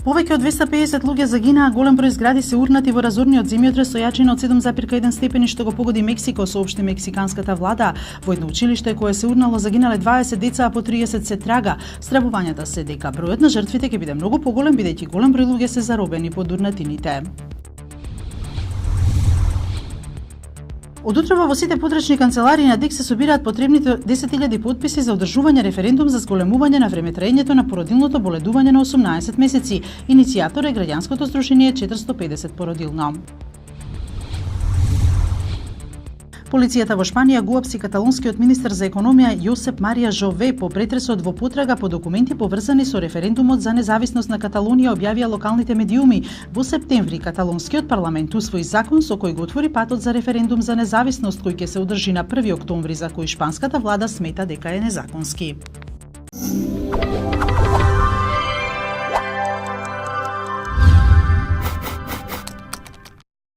Повеќе од 250 луѓе загинаа, голем број згради се урнати во разорниот земјотрес со јачина од 7,1 степени што го погоди Мексико, соопшти мексиканската влада. Во едно училиште кое се урнало загинале 20 деца, а по 30 се трага. Стравувањата се дека бројот на жртвите ќе биде многу поголем бидејќи голем број луѓе се заробени под урнатините. Од утрово во сите потрачни канцеларии на ДИК се собираат потребните 10.000 подписи за одржување референдум за зголемување на времетраењето на породилното боледување на 18 месеци. Иницијатор е граѓанското здружение 450 породилно. Полицијата во Шпанија го апси каталонскиот министер за економија Јосеп Марија Жове по претресот во потрага по документи поврзани со референдумот за независност на Каталонија, објавија локалните медиуми. Во септември каталонскиот парламент усвои закон со кој го отвори патот за референдум за независност кој ќе се одржи на 1 октомври, за кој шпанската влада смета дека е незаконски.